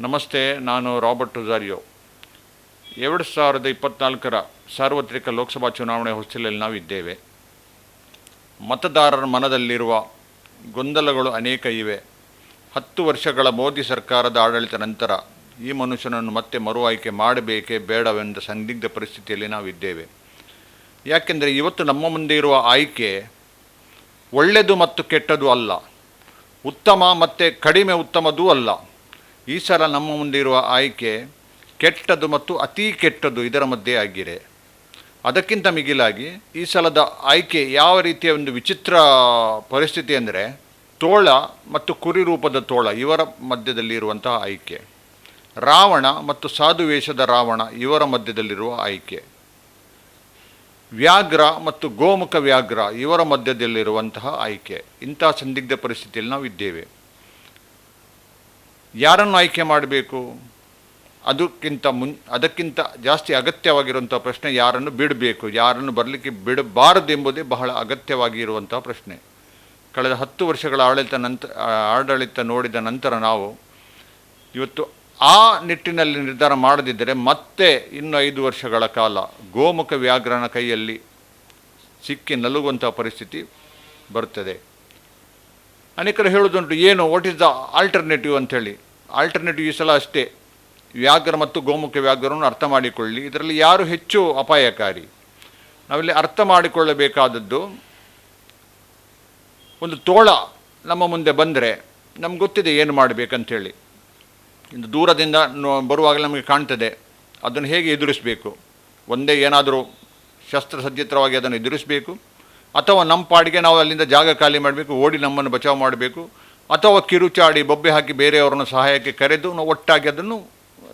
ನಮಸ್ತೆ, ನಾನು ರಾಬರ್ಟ್ ರೊಜಾರಿಯೋ. 2024ರ ಸಾರ್ವತ್ರಿಕ ಲೋಕಸಭಾ ಚುನಾವಣೆ ಹೊಸ್ತಿಲಲ್ಲಿ ನಾವಿದ್ದೇವೆ. ಮತದಾರರ ಮನದಲ್ಲಿರುವ ಗೊಂದಲಗಳು ಅನೇಕ ಇವೆ. 10 ವರ್ಷಗಳ ಮೋದಿ ಸರ್ಕಾರದ ಆಡಳಿತ ನಂತರ ಈ ಮನುಷ್ಯನನ್ನು ಮತ್ತೆ ಮರು ಆಯ್ಕೆ ಮಾಡಬೇಕೇ ಬೇಡವೆಂದ ಸಂದಿಗ್ಧ ಪರಿಸ್ಥಿತಿಯಲ್ಲಿ ನಾವಿದ್ದೇವೆ. ಯಾಕೆಂದರೆ ಇವತ್ತು ನಮ್ಮ ಮುಂದೆ ಇರುವ ಆಯ್ಕೆ ಒಳ್ಳೆಯದು ಮತ್ತು ಕೆಟ್ಟದು ಅಲ್ಲ, ಉತ್ತಮ ಮತ್ತು ಕಡಿಮೆ ಉತ್ತಮದೂ ಅಲ್ಲ. ಈ ಸಲ ನಮ್ಮ ಮುಂದೆ ಇರುವ ಆಯ್ಕೆ ಕೆಟ್ಟದ್ದು ಮತ್ತು ಅತೀ ಕೆಟ್ಟದ್ದು ಇದರ ಮಧ್ಯೆ ಆಗಿದೆ. ಅದಕ್ಕಿಂತ ಮಿಗಿಲಾಗಿ ಈ ಸಲದ ಆಯ್ಕೆ ಯಾವ ರೀತಿಯ ಒಂದು ವಿಚಿತ್ರ ಪರಿಸ್ಥಿತಿ ಅಂದರೆ, ತೋಳ ಮತ್ತು ಕುರಿ ರೂಪದ ತೋಳ ಇವರ ಮಧ್ಯದಲ್ಲಿರುವಂತಹ ಆಯ್ಕೆ, ರಾವಣ ಮತ್ತು ಸಾಧು ವೇಷದ ರಾವಣ ಇವರ ಮಧ್ಯದಲ್ಲಿರುವ ಆಯ್ಕೆ, ವ್ಯಾಘ್ರ ಮತ್ತು ಗೋಮುಖ ವ್ಯಾಘ್ರ ಇವರ ಮಧ್ಯದಲ್ಲಿರುವಂತಹ ಆಯ್ಕೆ. ಇಂತಹ ಸಂದಿಗ್ಧ ಪರಿಸ್ಥಿತಿಯಲ್ಲಿ ನಾವು ಇದ್ದೇವೆ. ಯಾರನ್ನು ಆಯ್ಕೆ ಮಾಡಬೇಕು? ಅದಕ್ಕಿಂತ ಜಾಸ್ತಿ ಅಗತ್ಯವಾಗಿರುವಂಥ ಪ್ರಶ್ನೆ, ಯಾರನ್ನು ಬಿಡಬೇಕು, ಯಾರನ್ನು ಬರಲಿಕ್ಕೆ ಬಿಡಬಾರದು ಎಂಬುದೇ ಬಹಳ ಅಗತ್ಯವಾಗಿ ಇರುವಂಥ ಪ್ರಶ್ನೆ. ಕಳೆದ 10 ವರ್ಷಗಳ ಆಡಳಿತ ನೋಡಿದ ನಂತರ ನಾವು ಇವತ್ತು ಆ ನಿಟ್ಟಿನಲ್ಲಿ ನಿರ್ಧಾರ ಮಾಡದಿದ್ದರೆ ಮತ್ತೆ ಇನ್ನು 5 ವರ್ಷಗಳ ಕಾಲ ಗೋಮುಖ ವ್ಯಾಘ್ರನ ಕೈಯಲ್ಲಿ ಸಿಕ್ಕಿ ನಲುಗುವಂಥ ಪರಿಸ್ಥಿತಿ ಬರ್ತದೆ. ಅನೇಕರು ಹೇಳೋದುಂಟು, ಏನು ವಾಟ್ ಈಸ್ ದ ಆಲ್ಟರ್ನೇಟಿವ್ ಅಂಥೇಳಿ. ಆಲ್ಟರ್ನೇಟಿವ್ ಈ ಸಲ ಅಷ್ಟೇ, ವ್ಯಾಘ್ರ ಮತ್ತು ಗೋಮುಖ ವ್ಯಾಘ್ರವನ್ನು ಅರ್ಥ ಮಾಡಿಕೊಳ್ಳಿ, ಇದರಲ್ಲಿ ಯಾರು ಹೆಚ್ಚು ಅಪಾಯಕಾರಿ. ನಾವಿಲ್ಲಿ ಅರ್ಥ ಮಾಡಿಕೊಳ್ಳಬೇಕಾದದ್ದು, ಒಂದು ತೋಳ ನಮ್ಮ ಮುಂದೆ ಬಂದರೆ ನಮ್ಗೆ ಗೊತ್ತಿದೆ ಏನು ಮಾಡಬೇಕಂತೇಳಿ. ಇನ್ನು ದೂರದಿಂದ ಬರುವಾಗಲೇ ನಮಗೆ ಕಾಣ್ತದೆ ಅದನ್ನು ಹೇಗೆ ಎದುರಿಸಬೇಕು. ಒಂದೇ ಏನಾದರೂ ಶಸ್ತ್ರಸಜ್ಜಿತವಾಗಿ ಅದನ್ನು ಎದುರಿಸಬೇಕು, ಅಥವಾ ನಮ್ಮ ಪಾಡಿಗೆ ನಾವು ಅಲ್ಲಿಂದ ಜಾಗ ಖಾಲಿ ಮಾಡಬೇಕು, ಓಡಿ ನಮ್ಮನ್ನು ಬಚಾವ್ ಮಾಡಬೇಕು, ಅಥವಾ ಕಿರುಚಾಡಿ ಬೊಬ್ಬೆ ಹಾಕಿ ಬೇರೆಯವರನ್ನು ಸಹಾಯಕ್ಕೆ ಕರೆದು ನಾವು ಒಟ್ಟಾಗಿ ಅದನ್ನು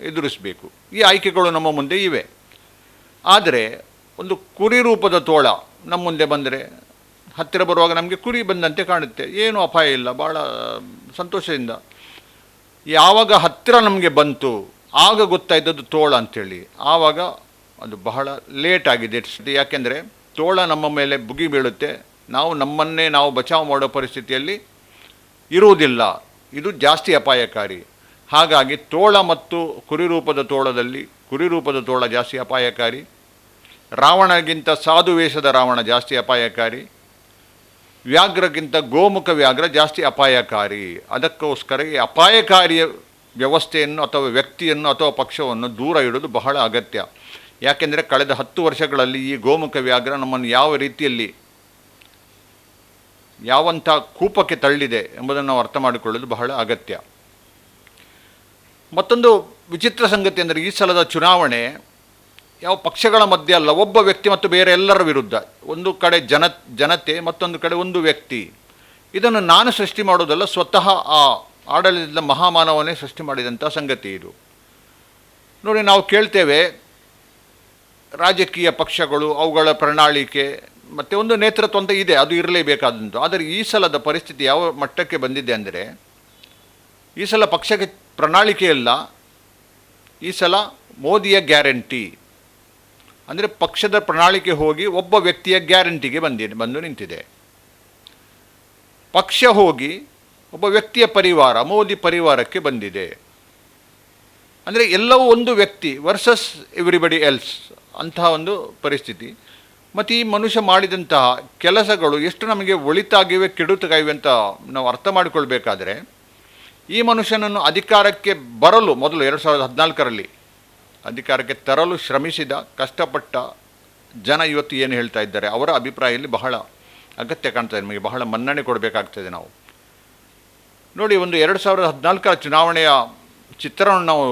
ಎದುರಿಸಬೇಕು. ಈ ಆಯ್ಕೆಗಳು ನಮ್ಮ ಮುಂದೆ ಇವೆ. ಆದರೆ ಒಂದು ಕುರಿ ರೂಪದ ತೋಳ ನಮ್ಮ ಮುಂದೆ ಬಂದರೆ, ಹತ್ತಿರ ಬರುವಾಗ ನಮಗೆ ಕುರಿ ಬಂದಂತೆ ಕಾಣುತ್ತೆ, ಏನು ಅಪಾಯ ಇಲ್ಲ, ಭಾಳ ಸಂತೋಷದಿಂದ. ಯಾವಾಗ ಹತ್ತಿರ ನಮಗೆ ಬಂತು ಆಗ ಗೊತ್ತಾಯ್ತದ್ದು ತೋಳ ಅಂಥೇಳಿ. ಆವಾಗ ಅದು ಬಹಳ ಲೇಟ್ ಆಗಿದೆ. ಯಾಕೆಂದರೆ ತೋಳ ನಮ್ಮ ಮೇಲೆ ಬುಗಿ ಬೀಳುತ್ತೆ, ನಮ್ಮನ್ನೇ ನಾವು ಬಚಾವ್ ಮಾಡೋ ಪರಿಸ್ಥಿತಿಯಲ್ಲಿ ಇರುವುದಿಲ್ಲ. ಇದು ಜಾಸ್ತಿ ಅಪಾಯಕಾರಿ. ಹಾಗಾಗಿ ತೋಳ ಮತ್ತು ಕುರಿ ರೂಪದ ತೋಳ ಜಾಸ್ತಿ ಅಪಾಯಕಾರಿ, ರಾವಣಗಿಂತ ಸಾಧು ವೇಷದ ರಾವಣ ಜಾಸ್ತಿ ಅಪಾಯಕಾರಿ, ವ್ಯಾಘ್ರಕ್ಕಿಂತ ಗೋಮುಖ ವ್ಯಾಘ್ರ ಜಾಸ್ತಿ ಅಪಾಯಕಾರಿ. ಅದಕ್ಕೋಸ್ಕರ ಈ ಅಪಾಯಕಾರಿಯ ವ್ಯವಸ್ಥೆಯನ್ನು ಅಥವಾ ವ್ಯಕ್ತಿಯನ್ನು ಅಥವಾ ಪಕ್ಷವನ್ನು ದೂರ ಇಡೋದು ಬಹಳ ಅಗತ್ಯ. ಯಾಕೆಂದರೆ ಕಳೆದ 10 ವರ್ಷಗಳಲ್ಲಿ ಈ ಗೋಮುಖ ವ್ಯಾಘ್ರ ನಮ್ಮನ್ನು ಯಾವ ರೀತಿಯಲ್ಲಿ ಯಾವಂಥ ಕೂಪಕ್ಕೆ ತಳ್ಳಿದೆ ಎಂಬುದನ್ನು ನಾವು ಅರ್ಥ ಮಾಡಿಕೊಳ್ಳೋದು ಬಹಳ ಅಗತ್ಯ. ಮತ್ತೊಂದು ವಿಚಿತ್ರ ಸಂಗತಿ ಅಂದರೆ, ಈ ಸಲದ ಚುನಾವಣೆ ಯಾವ ಪಕ್ಷಗಳ ಮಧ್ಯೆ ಅಲ್ಲ, ಒಬ್ಬ ವ್ಯಕ್ತಿ ಮತ್ತು ಬೇರೆ ಎಲ್ಲರ ವಿರುದ್ಧ. ಒಂದು ಕಡೆ ಜನತೆ, ಮತ್ತೊಂದು ಕಡೆ ಒಂದು ವ್ಯಕ್ತಿ. ಇದನ್ನು ನಾನು ಸೃಷ್ಟಿ ಮಾಡೋದಲ್ಲ, ಸ್ವತಃ ಆ ಆಡಳಿತದ ಮಹಾಮಾನವನೇ ಸೃಷ್ಟಿ ಮಾಡಿದಂಥ ಸಂಗತಿ ಇದು. ನೋಡಿ, ನಾವು ಕೇಳ್ತೇವೆ ರಾಜಕೀಯ ಪಕ್ಷಗಳು ಅವುಗಳ ಪ್ರಣಾಳಿಕೆ ಮತ್ತು ಒಂದು ನೇತೃತ್ವ ಅಂತ ಇದೆ, ಅದು ಇರಲೇಬೇಕಾದಂಥ. ಆದರೆ ಈ ಸಲದ ಪರಿಸ್ಥಿತಿ ಯಾವ ಮಟ್ಟಕ್ಕೆ ಬಂದಿದೆ ಅಂದರೆ, ಈ ಸಲ ಪಕ್ಷಕ್ಕೆ ಪ್ರಣಾಳಿಕೆ ಇಲ್ಲ, ಈ ಸಲ ಮೋದಿಯ ಗ್ಯಾರಂಟಿ. ಅಂದರೆ ಪಕ್ಷದ ಪ್ರಣಾಳಿಕೆ ಹೋಗಿ ಒಬ್ಬ ವ್ಯಕ್ತಿಯ ಗ್ಯಾರಂಟಿಗೆ ಬಂದು ನಿಂತಿದೆ. ಪಕ್ಷ ಹೋಗಿ ಒಬ್ಬ ವ್ಯಕ್ತಿಯ ಪರಿವಾರ, ಮೋದಿ ಪರಿವಾರಕ್ಕೆ ಬಂದಿದೆ. ಅಂದರೆ ಎಲ್ಲವೂ ಒಂದು ವ್ಯಕ್ತಿ ವರ್ಸಸ್ ಎವ್ರಿಬಡಿ ಎಲ್ಸ್ ಅಂತಹ ಒಂದು ಪರಿಸ್ಥಿತಿ. ಮತ್ತು ಈ ಮನುಷ್ಯ ಮಾಡಿದಂತಹ ಕೆಲಸಗಳು ಎಷ್ಟು ನಮಗೆ ಒಳಿತಾಗಿವೆ ಕೆಡುತ್ತಾಗಿವೆ ಅಂತ ನಾವು ಅರ್ಥ ಮಾಡಿಕೊಳ್ಬೇಕಾದ್ರೆ, ಈ ಮನುಷ್ಯನನ್ನು ಅಧಿಕಾರಕ್ಕೆ ಬರಲು ಮೊದಲು 2014ರಲ್ಲಿ ಅಧಿಕಾರಕ್ಕೆ ತರಲು ಶ್ರಮಿಸಿದ ಕಷ್ಟಪಟ್ಟ ಜನ ಇವತ್ತು ಏನು ಹೇಳ್ತಾ ಇದ್ದಾರೆ, ಅವರ ಅಭಿಪ್ರಾಯದಲ್ಲಿ ಬಹಳ ಅಗತ್ಯ ಕಾಣ್ತದೆ. ನಮಗೆ ಬಹಳ ಮನ್ನಣೆ ಕೊಡಬೇಕಾಗ್ತದೆ ನಾವು. ನೋಡಿ, ಒಂದು 2014ರ ಚುನಾವಣೆಯ ಚಿತ್ರವನ್ನು ನಾವು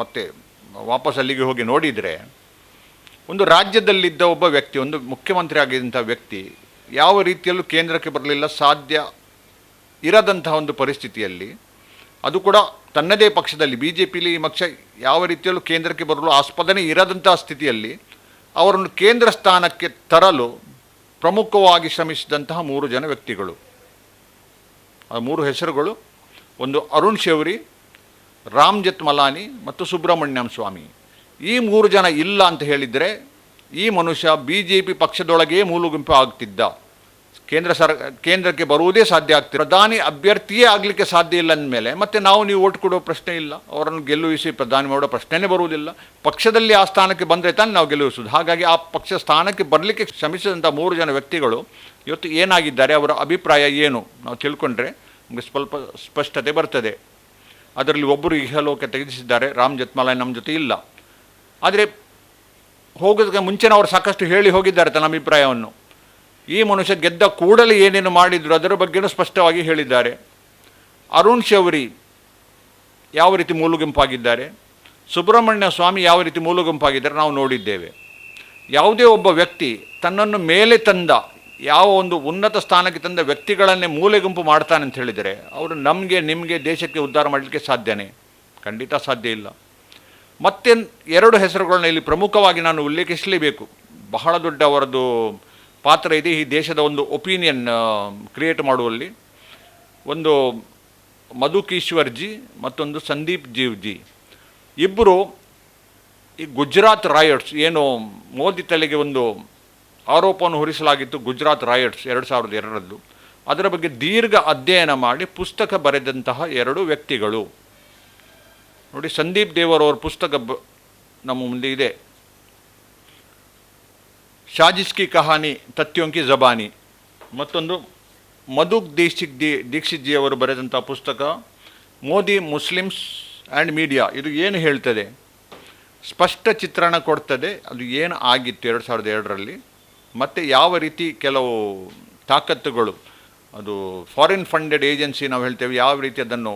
ಮತ್ತೆ ವಾಪಸ್ ಅಲ್ಲಿಗೆ ಹೋಗಿ ನೋಡಿದರೆ, ಒಂದು ರಾಜ್ಯದಲ್ಲಿದ್ದ ಒಬ್ಬ ವ್ಯಕ್ತಿ, ಒಂದು ಮುಖ್ಯಮಂತ್ರಿ ಆಗಿದ್ದಂಥ ವ್ಯಕ್ತಿ ಯಾವ ರೀತಿಯಲ್ಲೂ ಕೇಂದ್ರಕ್ಕೆ ಬರಲಿಲ್ಲ, ಸಾಧ್ಯ ಇರದಂತಹ ಒಂದು ಪರಿಸ್ಥಿತಿಯಲ್ಲಿ, ಅದು ಕೂಡ ತನ್ನದೇ ಪಕ್ಷದಲ್ಲಿ BJPಲಿ ಈ ಪಕ್ಷ ಯಾವ ರೀತಿಯಲ್ಲೂ ಕೇಂದ್ರಕ್ಕೆ ಬರಲು ಆಸ್ಪದನೆ ಇರದಂತಹ ಸ್ಥಿತಿಯಲ್ಲಿ ಅವರನ್ನು ಕೇಂದ್ರ ಸ್ಥಾನಕ್ಕೆ ತರಲು ಪ್ರಮುಖವಾಗಿ ಶ್ರಮಿಸಿದಂತಹ 3 ಜನ ವ್ಯಕ್ತಿಗಳು. ಆ 3 ಹೆಸರುಗಳು, ಒಂದು ಅರುಣ್ ಶೌರಿ, ರಾಮ್ ಜೇಠ್ಮಲಾನಿ ಮತ್ತು ಸುಬ್ರಹ್ಮಣ್ಯಂ ಸ್ವಾಮಿ. ಈ 3 ಜನ ಇಲ್ಲ ಅಂತ ಹೇಳಿದರೆ ಈ ಮನುಷ್ಯ BJP ಪಕ್ಷದೊಳಗೇ ಮೂಲು ಗುಂಪು ಆಗ್ತಿದ್ದ. ಕೇಂದ್ರಕ್ಕೆ ಬರುವುದೇ ಸಾಧ್ಯ ಆಗ್ತದೆ. ಪ್ರಧಾನಿ ಅಭ್ಯರ್ಥಿಯೇ ಆಗಲಿಕ್ಕೆ ಸಾಧ್ಯ ಇಲ್ಲ ಅಂದಮೇಲೆ ಮತ್ತೆ ನೀವು ಓಟ್ ಕೊಡೋ ಪ್ರಶ್ನೆ ಇಲ್ಲ, ಅವರನ್ನು ಗೆಲ್ಲುವಿಸಿ ಪ್ರಧಾನಿ ಮಾಡೋ ಪ್ರಶ್ನೆನೇ ಬರುವುದಿಲ್ಲ. ಪಕ್ಷದಲ್ಲಿ ಆ ಸ್ಥಾನಕ್ಕೆ ಬಂದರೆ ತಾನೇ ನಾವು ಗೆಲ್ಲಿಸೋದು. ಹಾಗಾಗಿ ಆ ಪಕ್ಷ ಸ್ಥಾನಕ್ಕೆ ಬರಲಿಕ್ಕೆ ಶ್ರಮಿಸಿದಂಥ 3 ಜನ ವ್ಯಕ್ತಿಗಳು ಇವತ್ತು ಏನಾಗಿದ್ದಾರೆ, ಅವರ ಅಭಿಪ್ರಾಯ ಏನು ನಾವು ತಿಳ್ಕೊಂಡ್ರೆ ನಮಗೆ ಸ್ವಲ್ಪ ಸ್ಪಷ್ಟತೆ ಬರ್ತದೆ. ಅದರಲ್ಲಿ ಒಬ್ಬರು ಇಹಲೋಕ ತೆಗೆದಿಸಿದ್ದಾರೆ, ರಾಮ್ ಜೇಠ್ಮಲಾನಿ ನಮ್ಮ ಜೊತೆ ಇಲ್ಲ. ಆದರೆ ಹೋಗೋದಕ್ಕೆ ಮುಂಚೆನೇ ಅವರು ಸಾಕಷ್ಟು ಹೇಳಿ ಹೋಗಿದ್ದಾರೆ ತನ್ನ ಅಭಿಪ್ರಾಯವನ್ನು. ಈ ಮನುಷ್ಯ ಗೆದ್ದ ಕೂಡಲೇ ಏನೇನು ಮಾಡಿದ್ರು ಅದರ ಬಗ್ಗೆಯೂ ಸ್ಪಷ್ಟವಾಗಿ ಹೇಳಿದ್ದಾರೆ. ಅರುಣ್ ಶೌರಿ ಯಾವ ರೀತಿ ಮೂಲಗುಂಪಾಗಿದ್ದಾರೆ, ಸುಬ್ರಹ್ಮಣ್ಯ ಸ್ವಾಮಿ ಯಾವ ರೀತಿ ಮೂಲಗುಂಪಾಗಿದ್ದಾರೆ ನಾವು ನೋಡಿದ್ದೇವೆ. ಯಾವುದೇ ಒಬ್ಬ ವ್ಯಕ್ತಿ ತನ್ನನ್ನು ಮೇಲೆ ತಂದ, ಯಾವ ಒಂದು ಉನ್ನತ ಸ್ಥಾನಕ್ಕೆ ತಂದ ವ್ಯಕ್ತಿಗಳನ್ನೇ ಮೂಲೆ ಗುಂಪು ಮಾಡ್ತಾನೆ ಅಂತ ಹೇಳಿದರೆ ಅವರು ನಮಗೆ ನಿಮಗೆ ದೇಶಕ್ಕೆ ಉದ್ಧಾರ ಮಾಡಲಿಕ್ಕೆ ಸಾಧ್ಯನೇ? ಖಂಡಿತ ಸಾಧ್ಯ ಇಲ್ಲ. ಮತ್ತೆ 2 ಹೆಸರುಗಳನ್ನ ಇಲ್ಲಿ ಪ್ರಮುಖವಾಗಿ ನಾನು ಉಲ್ಲೇಖಿಸಲೇಬೇಕು. ಬಹಳ ದೊಡ್ಡ ಅವರದ್ದು ಪಾತ್ರ ಇದೆ ಈ ದೇಶದ ಒಂದು ಒಪಿನಿಯನ್ ಕ್ರಿಯೇಟ್ ಮಾಡುವಲ್ಲಿ. ಒಂದು ಮಧು ಕಿಶ್ವರ್ಜಿ, ಮತ್ತೊಂದು ಸಂದೀಪ್ ಜೀವ್ಜಿ. ಇಬ್ಬರು ಈ ಗುಜರಾತ್ ರಾಯಟ್ಸ್ ಏನು ಮೋದಿ ತಲೆಗೆ ಒಂದು ಆರೋಪವನ್ನು ಹೊರಿಸಲಾಗಿತ್ತು, ಗುಜರಾತ್ ರಾಯಟ್ಸ್ 2002ರದ್ದು, ಅದರ ಬಗ್ಗೆ ದೀರ್ಘ ಅಧ್ಯಯನ ಮಾಡಿ ಪುಸ್ತಕ ಬರೆದಂತಹ 2 ವ್ಯಕ್ತಿಗಳು. ನೋಡಿ, ಸಂದೀಪ್ ದೇವರವರ ಪುಸ್ತಕ ನಮ್ಮ ಮುಂದೆ ಇದೆ, ಶಾಜಿಸ್ ಕಿ ಕಹಾನಿ ತಥ್ಯೋಂ ಕಿ ಜಬಾನಿ. ಮತ್ತೊಂದು ಮಧು ದೀಕ್ಷಿತ್ ಜಿ ಅವರು ಬರೆದಂಥ ಪುಸ್ತಕ ಮೋದಿ ಮುಸ್ಲಿಮ್ಸ್ ಆ್ಯಂಡ್ ಮೀಡಿಯಾ. ಇದು ಏನು ಹೇಳ್ತದೆ, ಸ್ಪಷ್ಟ ಚಿತ್ರಣ ಕೊಡ್ತದೆ ಅದು ಏನು ಆಗಿತ್ತು 2002ರಲ್ಲಿ, ಮತ್ತು ಯಾವ ರೀತಿ ಕೆಲವು ತಾಕತ್ತುಗಳು, ಅದು ಫಾರಿನ್ ಫಂಡೆಡ್ ಏಜೆನ್ಸಿ ನಾವು ಹೇಳ್ತೇವೆ, ಯಾವ ರೀತಿ ಅದನ್ನು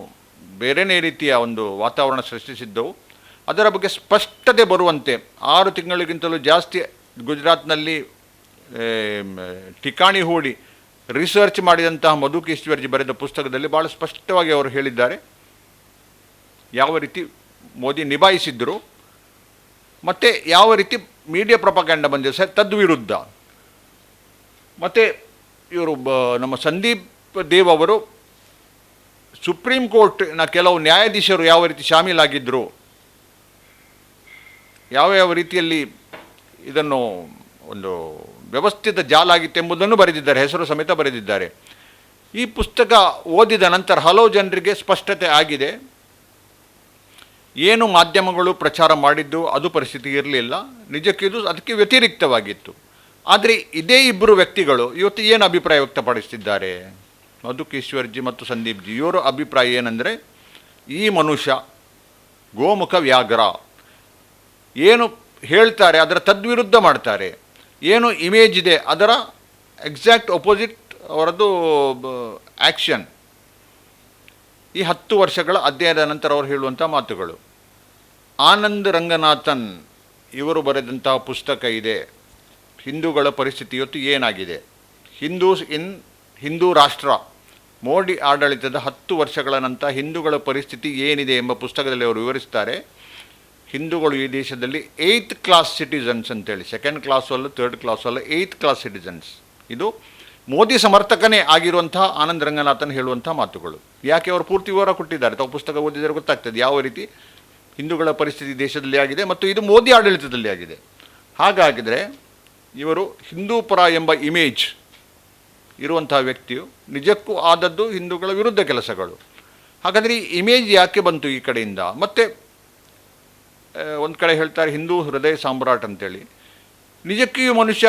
ಬೇರೆಯೇ ರೀತಿಯ ಒಂದು ವಾತಾವರಣ ಸೃಷ್ಟಿಸಿದ್ದವು. ಅದರ ಬಗ್ಗೆ ಸ್ಪಷ್ಟತೆ ಬರುವಂತೆ 6 ತಿಂಗಳಿಗಿಂತಲೂ ಜಾಸ್ತಿ ಗುಜರಾತ್ನಲ್ಲಿ ಠಿಕಾಣಿ ಹೂಡಿ ರಿಸರ್ಚ್ ಮಾಡಿದಂತಹ ಮಧು ಕಿಶ್ವರ್ಜಿ ಬರೆದ ಪುಸ್ತಕದಲ್ಲಿ ಭಾಳ ಸ್ಪಷ್ಟವಾಗಿ ಅವರು ಹೇಳಿದ್ದಾರೆ ಯಾವ ರೀತಿ ಮೋದಿ ನಿಭಾಯಿಸಿದ್ರು ಮತ್ತು ಯಾವ ರೀತಿ ಮೀಡಿಯಾ ಪ್ರೊಪಗಂಡ ಬಂದಿದೆ ಸರ್ ತದ್ವಿರುದ್ಧ. ಮತ್ತು ಇವರು ನಮ್ಮ ಸಂದೀಪ್ ದೇವ್ ಅವರು ಸುಪ್ರೀಂ ಕೋರ್ಟ್ನ ಕೆಲವು ನ್ಯಾಯಾಧೀಶರು ಯಾವ ರೀತಿ ಶಾಮೀಲಾಗಿದ್ದರು, ಯಾವ ರೀತಿಯಲ್ಲಿ ಇದನ್ನು ಒಂದು ವ್ಯವಸ್ಥಿತ ಜಾಲ ಆಗಿತ್ತು ಎಂಬುದನ್ನು ಬರೆದಿದ್ದಾರೆ, ಹೆಸರು ಸಮೇತ ಬರೆದಿದ್ದಾರೆ. ಈ ಪುಸ್ತಕ ಓದಿದ ನಂತರ ಹಲವು ಜನರಿಗೆ ಸ್ಪಷ್ಟತೆ ಆಗಿದೆ. ಏನು ಮಾಧ್ಯಮಗಳು ಪ್ರಚಾರ ಮಾಡಿದ್ದು ಅದು ಪರಿಸ್ಥಿತಿ ಇರಲಿಲ್ಲ, ನಿಜಕ್ಕಿದು ಅದಕ್ಕೆ ವ್ಯತಿರಿಕ್ತವಾಗಿತ್ತು. ಆದರೆ ಇದೇ 2 ವ್ಯಕ್ತಿಗಳು ಇವತ್ತು ಏನು ಅಭಿಪ್ರಾಯ ವ್ಯಕ್ತಪಡಿಸ್ತಿದ್ದಾರೆ, ಮಧು ಕಿಶ್ವರ್ಜಿ ಮತ್ತು ಸಂದೀಪ್ ಜಿ. ಇವರ ಅಭಿಪ್ರಾಯ ಏನಂದರೆ, ಈ ಮನುಷ್ಯ ಗೋಮುಖ ವ್ಯಾಘ್ರ, ಏನು ಹೇಳ್ತಾರೆ ಅದರ ತದ್ವಿರುದ್ಧ ಮಾಡ್ತಾರೆ, ಏನು ಇಮೇಜ್ ಇದೆ ಅದರ ಎಕ್ಸಾಕ್ಟ್ ಅಪೋಸಿಟ್ ಅವರದ್ದು ಆ್ಯಕ್ಷನ್. ಈ 10 ವರ್ಷಗಳ ಅಧ್ಯಯನದ ನಂತರ ಅವರು ಹೇಳುವಂಥ ಮಾತುಗಳು. ಆನಂದ್ ರಂಗನಾಥನ್ ಇವರು ಬರೆದಂತಹ ಪುಸ್ತಕ ಇದೆ, ಹಿಂದೂಗಳ ಪರಿಸ್ಥಿತಿ ಇವತ್ತು ಏನಾಗಿದೆ, ಹಿಂದೂಸ್ ಇನ್ ಹಿಂದೂ ರಾಷ್ಟ್ರ, ಮೋದಿ ಆಡಳಿತದ 10 ವರ್ಷಗಳ ನಂತರ ಹಿಂದೂಗಳ ಪರಿಸ್ಥಿತಿ ಏನಿದೆ ಎಂಬ ಪುಸ್ತಕದಲ್ಲಿ ಅವರು ವಿವರಿಸ್ತಾರೆ. ಹಿಂದೂಗಳು ಈ ದೇಶದಲ್ಲಿ 8th ಕ್ಲಾಸ್ ಸಿಟಿಸನ್ಸ್ ಅಂತೇಳಿ, 2nd ಕ್ಲಾಸು ಅಲ್ಲ 3rd ಕ್ಲಾಸು ಅಲ್ಲ 8th ಕ್ಲಾಸ್ ಸಿಟಿಸನ್ಸ್. ಇದು ಮೋದಿ ಸಮರ್ಥಕನೇ ಆಗಿರುವಂತಹ ಆನಂದ್ ರಂಗನಾಥನ್ ಹೇಳುವಂಥ ಮಾತುಗಳು. ಯಾಕೆ ಅವರು ಪೂರ್ತಿ ವಿವರ ಕೊಟ್ಟಿದ್ದಾರೆ, ತಾವು ಪುಸ್ತಕ ಓದಿದರೆ ಗೊತ್ತಾಗ್ತದೆ ಯಾವ ರೀತಿ ಹಿಂದೂಗಳ ಪರಿಸ್ಥಿತಿ ದೇಶದಲ್ಲಿ ಆಗಿದೆ ಮತ್ತು ಇದು ಮೋದಿ ಆಡಳಿತದಲ್ಲಿ ಆಗಿದೆ. ಹಾಗಾಗಿದ್ರೆ ಇವರು ಹಿಂದೂಪರ ಎಂಬ ಇಮೇಜ್ ಇರುವಂತಹ ವ್ಯಕ್ತಿಯು ನಿಜಕ್ಕೂ ಆದದ್ದು ಹಿಂದೂಗಳ ವಿರುದ್ಧ ಕೆಲಸಗಳು. ಹಾಗಾದರೆ ಈ ಇಮೇಜ್ ಯಾಕೆ ಬಂತು ಈ ಕಡೆಯಿಂದ? ಮತ್ತು ಒಂದು ಕಡೆ ಹೇಳ್ತಾರೆ ಹಿಂದೂ ಹೃದಯ ಸಾಮ್ರಾಟ್ ಅಂತೇಳಿ. ನಿಜಕ್ಕೂ ಈ ಮನುಷ್ಯ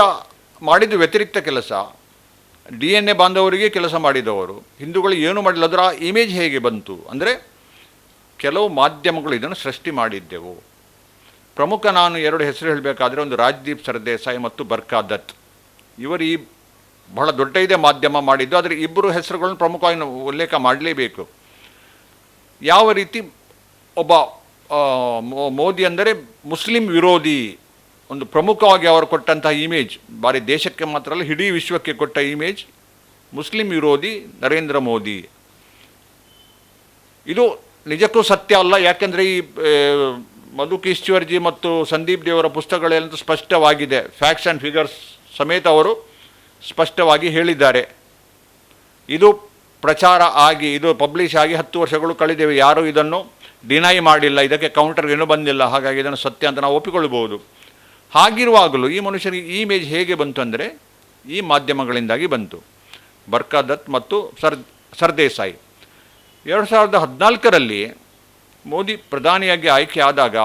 ಮಾಡಿದ್ದು ವ್ಯತಿರಿಕ್ತ ಕೆಲಸ, DNA ಬಾಂಧವರಿಗೆ ಕೆಲಸ ಮಾಡಿದವರು, ಹಿಂದೂಗಳು ಏನು ಮಾಡಿಲ್ಲ. ಅದರ ಇಮೇಜ್ ಹೇಗೆ ಬಂತು ಅಂದರೆ ಕೆಲವು ಮಾಧ್ಯಮಗಳು ಇದನ್ನು ಸೃಷ್ಟಿ ಮಾಡಿದ್ದೆವು. ಪ್ರಮುಖ ನಾನು 2 ಹೆಸರು ಹೇಳಬೇಕಾದ್ರೆ, ಒಂದು ರಾಜ್ದೀಪ್ ಸರ್ದೇಸಾಯಿ ಮತ್ತು ಬರ್ಕಾ ದತ್. ಇವರು ಈ ಬಹಳ ದೊಡ್ಡ ಇದೆ ಮಾಧ್ಯಮ ಮಾಡಿದ್ದು, ಆದರೆ 2 ಹೆಸರುಗಳನ್ನು ಪ್ರಮುಖವಾಗಿ ನಾವು ಉಲ್ಲೇಖ ಮಾಡಲೇಬೇಕು. ಯಾವ ರೀತಿ ಒಬ್ಬ ಮೋದಿ ಅಂದರೆ ಮುಸ್ಲಿಂ ವಿರೋಧಿ, ಒಂದು ಪ್ರಮುಖವಾಗಿ ಅವರು ಕೊಟ್ಟಂತಹ ಇಮೇಜ್, ಬಾರಿ ದೇಶಕ್ಕೆ ಮಾತ್ರ ಅಲ್ಲ ಇಡೀ ವಿಶ್ವಕ್ಕೆ ಕೊಟ್ಟ ಇಮೇಜ್ ಮುಸ್ಲಿಂ ವಿರೋಧಿ ನರೇಂದ್ರ ಮೋದಿ. ಇದು ನಿಜಕ್ಕೂ ಸತ್ಯ ಅಲ್ಲ. ಯಾಕೆಂದರೆ ಈ ಮಧು ಕಿಶ್ವರ್ಜಿ ಮತ್ತು ಸಂದೀಪ್ ದೇವರ ಪುಸ್ತಕಗಳಂತೂ ಸ್ಪಷ್ಟವಾಗಿದೆ, ಫ್ಯಾಕ್ಟ್ಸ್ ಆ್ಯಂಡ್ ಫಿಗರ್ಸ್ ಸಮೇತ ಅವರು ಸ್ಪಷ್ಟವಾಗಿ ಹೇಳಿದ್ದಾರೆ. ಇದು ಪ್ರಚಾರ ಆಗಿ ಇದು ಪಬ್ಲಿಷ್ ಆಗಿ 10 ವರ್ಷಗಳು ಕಳೆದಿವೆ, ಯಾರೂ ಇದನ್ನು ಡಿನೈ ಮಾಡಿಲ್ಲ, ಇದಕ್ಕೆ ಕೌಂಟರ್ ಏನೂ ಬಂದಿಲ್ಲ. ಹಾಗಾಗಿ ಇದನ್ನು ಸತ್ಯ ಅಂತ ನಾವು ಒಪ್ಪಿಕೊಳ್ಬೋದು. ಹಾಗಿರುವಾಗಲೂ ಈ ಮನುಷ್ಯನಿಗೆ ಈ ಇಮೇಜ್ ಹೇಗೆ ಬಂತು ಅಂದರೆ ಈ ಮಾಧ್ಯಮಗಳಿಂದಾಗಿ ಬಂತು. ಬರ್ಕಾದತ್ ಮತ್ತು ಸರ್ದೇಸಾಯಿ. 2014ರಲ್ಲಿ ಮೋದಿ ಪ್ರಧಾನಿಯಾಗಿ ಆಯ್ಕೆ ಆದಾಗ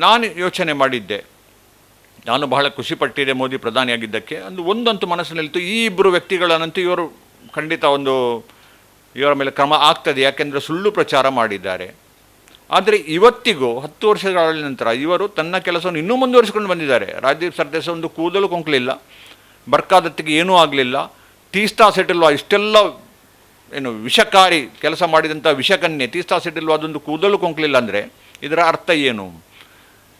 ನಾನು ಯೋಚನೆ ಮಾಡಿದ್ದೆ, ನಾನು ಬಹಳ ಖುಷಿಪಟ್ಟಿದ್ದೆ ಮೋದಿ ಪ್ರಧಾನಿಯಾಗಿದ್ದಕ್ಕೆ. ಒಂದಂತೂ ಮನಸ್ಸಿನಲ್ಲಿತ್ತು, ಈ ಇಬ್ಬರು ವ್ಯಕ್ತಿಗಳನ್ನಂತೂ ಇವರು ಖಂಡಿತ ಇವರ ಮೇಲೆ ಕ್ರಮ ಆಗ್ತದೆ, ಯಾಕೆಂದರೆ ಸುಳ್ಳು ಪ್ರಚಾರ ಮಾಡಿದ್ದಾರೆ. ಆದರೆ ಇವತ್ತಿಗೂ 10 ವರ್ಷಗಳ ನಂತರ ಇವರು ತನ್ನ ಕೆಲಸವನ್ನು ಇನ್ನೂ ಮುಂದುವರಿಸಿಕೊಂಡು ಬಂದಿದ್ದಾರೆ. ರಾಜೀವ್ ಸರ್ದೇಸಾಯಿ ಒಂದು ಕೂದಲು ಕೊಂಕಲಿಲ್ಲ, ಬರ್ಕಾದತ್ತಿಗೆ ಏನೂ ಆಗಲಿಲ್ಲ, ತೀಸ್ತಾ ಸೆಟಿಲ್ವಾ ಇಷ್ಟೆಲ್ಲ ವಿಷಕಾರಿ ಕೆಲಸ ಮಾಡಿದಂಥ ವಿಷಕನ್ಯೆ ತೀಸ್ತಾ ಸೆಟಿಲ್ವಾ ಅದೊಂದು ಕೂದಲು ಕೊಂಕಲಿಲ್ಲ ಅಂದರೆ ಇದರ ಅರ್ಥ ಏನು?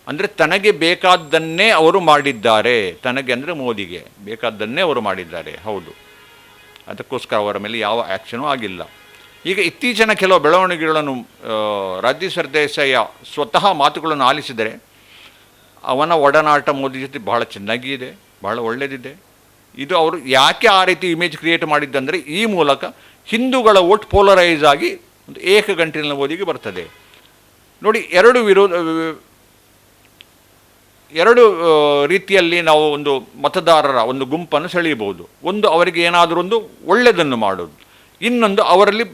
ಅಂದರೆ ತನಗೆ ಬೇಕಾದ್ದನ್ನೇ ಅವರು ಮಾಡಿದ್ದಾರೆ. ತನಗೆ ಅಂದರೆ ಮೋದಿಗೆ ಬೇಕಾದ್ದನ್ನೇ ಅವರು ಮಾಡಿದ್ದಾರೆ, ಹೌದು. ಅದಕ್ಕೋಸ್ಕರ ಅವರ ಮೇಲೆ ಯಾವ ಆ್ಯಕ್ಷನೂ ಆಗಿಲ್ಲ. ಈಗ ಇತ್ತೀಚಿನ ಕೆಲವು ಬೆಳವಣಿಗೆಗಳನ್ನು ರಾಜೀವ್ ಸರ್ದೇಸಾಯಿಯ ಸ್ವತಃ ಮಾತುಗಳನ್ನು ಆಲಿಸಿದರೆ ಅವನ ಒಡನಾಟ ಮೋದಿ ಜೊತೆ ಬಹಳ ಚೆನ್ನಾಗಿದೆ, ಬಹಳ ಒಳ್ಳೆಯದಿದೆ. ಇದು ಅವರು ಯಾಕೆ ಆ ರೀತಿ ಇಮೇಜ್ ಕ್ರಿಯೇಟ್ ಮಾಡಿದ್ದಂದರೆ ಈ ಮೂಲಕ ಹಿಂದೂಗಳ ವೋಟ್ ಪೋಲರೈಸ್ ಆಗಿ ಒಂದು ಏಕಗಂಟಿನ ಮೋದಿಗೆ ಬರ್ತದೆ. ನೋಡಿ, ಎರಡು ರೀತಿಯಲ್ಲಿ ನಾವು ಒಂದು ಮತದಾರರ ಒಂದು ಗುಂಪನ್ನು ಸೆಳೆಯಬಹುದು. ಒಂದು, ಅವರಿಗೆ ಏನಾದರೂ ಒಂದು ಒಳ್ಳೆಯದನ್ನು ಮಾಡೋದು, ಇನ್ನೊಂದು ಅವರಲ್ಲಿ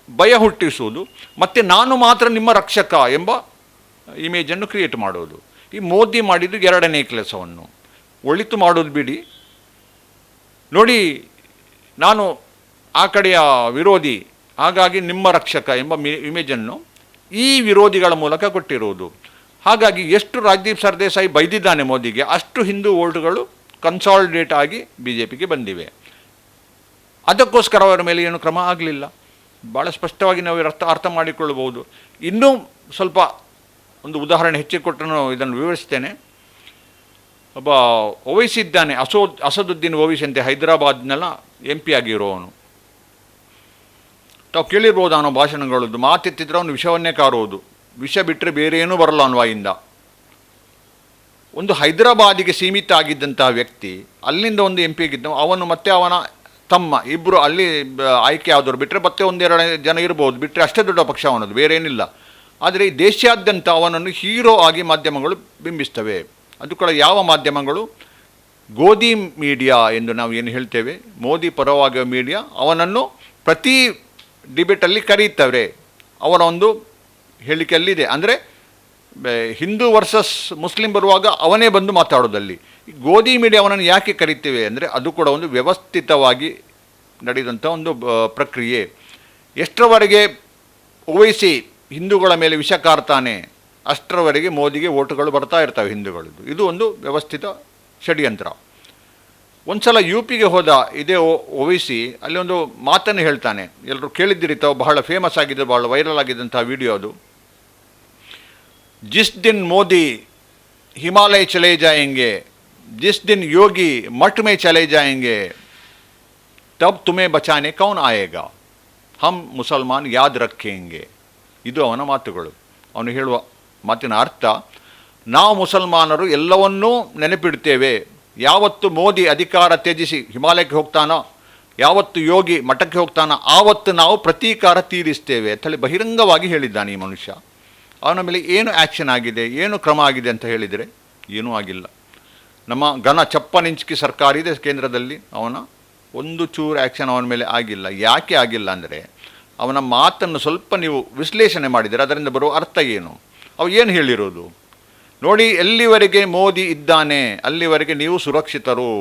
ಭಯ ಹುಟ್ಟಿಸುವುದು, ಮತ್ತು ನಾನು ಮಾತ್ರ ನಿಮ್ಮ ರಕ್ಷಕ ಎಂಬ ಇಮೇಜನ್ನು ಕ್ರಿಯೇಟ್ ಮಾಡೋದು. ಈ ಮೋದಿ ಮಾಡಿದ್ದು ಎರಡನೇ ಕೆಲಸವನ್ನು. ಒಳಿತು ಮಾಡೋದು ಬಿಡಿ, ನೋಡಿ ನಾನು ಆ ಕಡೆಯ ವಿರೋಧಿ, ಹಾಗಾಗಿ ನಿಮ್ಮ ರಕ್ಷಕ ಎಂಬ ಇಮೇಜನ್ನು ಈ ವಿರೋಧಿಗಳ ಮೂಲಕ ಕೊಟ್ಟಿರುವುದು. ಹಾಗಾಗಿ ಎಷ್ಟು ರಾಜೀವ್ ಸರ್ದೇಸಾಯಿ ಬೈದಿದ್ದಾನೆ ಮೋದಿಗೆ, ಅಷ್ಟು ಹಿಂದೂ ವೋಟುಗಳು ಕನ್ಸಾಲಿಡೇಟ್ ಆಗಿ BJPಗೆ ಬಂದಿವೆ. ಅದಕ್ಕೋಸ್ಕರ ಅವರ ಮೇಲೆ ಏನು ಕ್ರಮ ಆಗಲಿಲ್ಲ. ಭಾಳ ಸ್ಪಷ್ಟವಾಗಿ ನಾವು ಅರ್ಥ ಮಾಡಿಕೊಳ್ಳಬಹುದು. ಇನ್ನೂ ಸ್ವಲ್ಪ ಒಂದು ಉದಾಹರಣೆ ಹೆಚ್ಚಿಗೆ ಕೊಟ್ಟರು ಇದನ್ನು ವಿವರಿಸ್ತೇನೆ. ಒಬ್ಬ ಓವೈಸಿ ಇದ್ದಾನೆ, ಅಸದುದ್ದೀನ್ ಓವೈಸಿ ಅಂತ, ಹೈದರಾಬಾದ್ನೆಲ್ಲ MP ಆಗಿರೋವನು. ತಾವು ಕೇಳಿರ್ಬೋದು ಅವನ ಭಾಷಣಗಳದ್ದು. ಮಾತೆತ್ತಿದ್ರೆ ಅವನು ವಿಷವನ್ನೇ ಕಾರುವುದು, ವಿಷ ಬಿಟ್ಟರೆ ಬೇರೆ ಏನೂ ಬರಲ್ಲ ಅನ್ವಾಯಿಂದ. ಒಂದು ಹೈದರಾಬಾದಿಗೆ ಸೀಮಿತ ಆಗಿದ್ದಂತಹ ವ್ಯಕ್ತಿ ಅಲ್ಲಿಂದ ಒಂದು MP ಆಗಿದ್ದ, ಅವನು ಮತ್ತು ಅವನ ತಮ್ಮ ಇಬ್ಬರು ಅಲ್ಲಿ ಆಯ್ಕೆ ಆದವರು ಬಿಟ್ಟರೆ ಮತ್ತೆ 1-2 ಜನ ಇರ್ಬೋದು, ಬಿಟ್ಟರೆ ಅಷ್ಟೇ ದೊಡ್ಡ ಪಕ್ಷ ಅವನದು, ಬೇರೆ ಏನಿಲ್ಲ. ಆದರೆ ಈ ದೇಶಾದ್ಯಂತ ಅವನನ್ನು ಹೀರೋ ಆಗಿ ಮಾಧ್ಯಮಗಳು ಬಿಂಬಿಸ್ತವೆ. ಅದು ಕೂಡ ಯಾವ ಮಾಧ್ಯಮಗಳು? ಗೋಧಿ ಮೀಡಿಯಾ ಎಂದು ನಾವು ಏನು ಹೇಳ್ತೇವೆ, ಮೋದಿ ಪರವಾಗಿರುವ ಮೀಡಿಯಾ ಅವನನ್ನು ಪ್ರತಿ ಡಿಬೇಟಲ್ಲಿ ಕರೀತವೆ. ಅವರ ಒಂದು ಹೇಳಿಕೆಯಲ್ಲಿದೆ, ಅಂದರೆ ಹಿಂದೂ ವರ್ಸಸ್ ಮುಸ್ಲಿಂ ಬರುವಾಗ ಅವನೇ ಬಂದು ಮಾತಾಡೋದಲ್ಲಿ. ಈ ಗೋಧಿ ಮೀಡಿಯಾ ಅವನನ್ನು ಯಾಕೆ ಕರೀತೇವೆ ಅಂದರೆ ಅದು ಕೂಡ ಒಂದು ವ್ಯವಸ್ಥಿತವಾಗಿ ನಡೆದಂಥ ಒಂದು ಪ್ರಕ್ರಿಯೆ. ಎಷ್ಟರವರೆಗೆ ಓವೈಸಿ ಹಿಂದೂಗಳ ಮೇಲೆ ವಿಷ ಕಾರ್ತಾನೆ ಅಷ್ಟರವರೆಗೆ ಮೋದಿಗೆ ವೋಟುಗಳು ಬರ್ತಾ ಇರ್ತವೆ ಹಿಂದೂಗಳದ್ದು. ಇದು ಒಂದು ವ್ಯವಸ್ಥಿತ ಷಡ್ಯಂತ್ರ. ಒಂದು ಸಲ UPಗೆ ಹೋದ ಇದೇ ಓವೈಸಿ, ಅಲ್ಲಿ ಒಂದು ಮಾತನ್ನು ಹೇಳ್ತಾನೆ, ಎಲ್ಲರೂ ಕೇಳಿದ್ದೀರಿ ತಾವು, ಬಹಳ ಫೇಮಸ್ ಆಗಿದೆ, ಬಹಳ ವೈರಲ್ ಆಗಿದ್ದಂಥ ವಿಡಿಯೋ ಅದು. ಜಿಸ್ ದಿನ್ ಮೋದಿ ಹಿಮಾಲಯ ಚಲೇ ಜಾಯೆಂಗೆ, ಜಿಸ್ ದಿನ್ ಯೋಗಿ ಮಠ್ ಮೇ ಚಲೇ ಜಾಯೆಂಗೆ, ತಬ್ ತುಮೇ ಬಚಾನೆ ಕೌನ್ ಆಯೇಗಾ, ಹಮ್ ಮುಸಲ್ಮಾನ್ ಯಾದ್ ರಖೇಂಗೆ. ಇದು ಅವನ ಮಾತುಗಳು. ಅವನು ಹೇಳುವ ಮಾತಿನ ಅರ್ಥ, ನಾವು ಮುಸಲ್ಮಾನರು ಎಲ್ಲವನ್ನೂ ನೆನಪಿಡ್ತೇವೆ. ಯಾವತ್ತು ಮೋದಿ ಅಧಿಕಾರ ತ್ಯಜಿಸಿ ಹಿಮಾಲಯಕ್ಕೆ ಹೋಗ್ತಾನೋ, ಯಾವತ್ತು ಯೋಗಿ ಮಠಕ್ಕೆ ಹೋಗ್ತಾನೋ, ಆವತ್ತು ನಾವು ಪ್ರತೀಕಾರ ತೀರಿಸ್ತೇವೆ ಅಂತೇಳಿ ಬಹಿರಂಗವಾಗಿ ಹೇಳಿದ್ದಾನೆ ಈ ಮನುಷ್ಯ. ಅವನ ಮೇಲೆ ಏನು ಆ್ಯಕ್ಷನ್ ಆಗಿದೆ, ಏನು ಕ್ರಮ ಆಗಿದೆ ಅಂತ ಹೇಳಿದರೆ ಏನೂ ಆಗಿಲ್ಲ. ನಮ್ಮ ಘನ 56 ಇಂಚ್ ಸರ್ಕಾರ ಇದೆ ಕೇಂದ್ರದಲ್ಲಿ, ಅವನ ಒಂದು ಚೂರು ಆ್ಯಕ್ಷನ್ ಅವನ ಮೇಲೆ ಆಗಿಲ್ಲ. ಯಾಕೆ ಆಗಿಲ್ಲ ಅಂದರೆ ಅವನ ಮಾತನ್ನು ಸ್ವಲ್ಪ ನೀವು ವಿಶ್ಲೇಷಣೆ ಮಾಡಿದರೆ ಅದರಿಂದ ಬರುವ ಅರ್ಥ ಏನು, ಅವು ಏನು ಹೇಳಿರೋದು ನೋಡಿ. ಎಲ್ಲಿವರೆಗೆ ಮೋದಿ ಇದ್ದಾನೆ ಅಲ್ಲಿವರೆಗೆ ನೀವು ಸುರಕ್ಷಿತರು,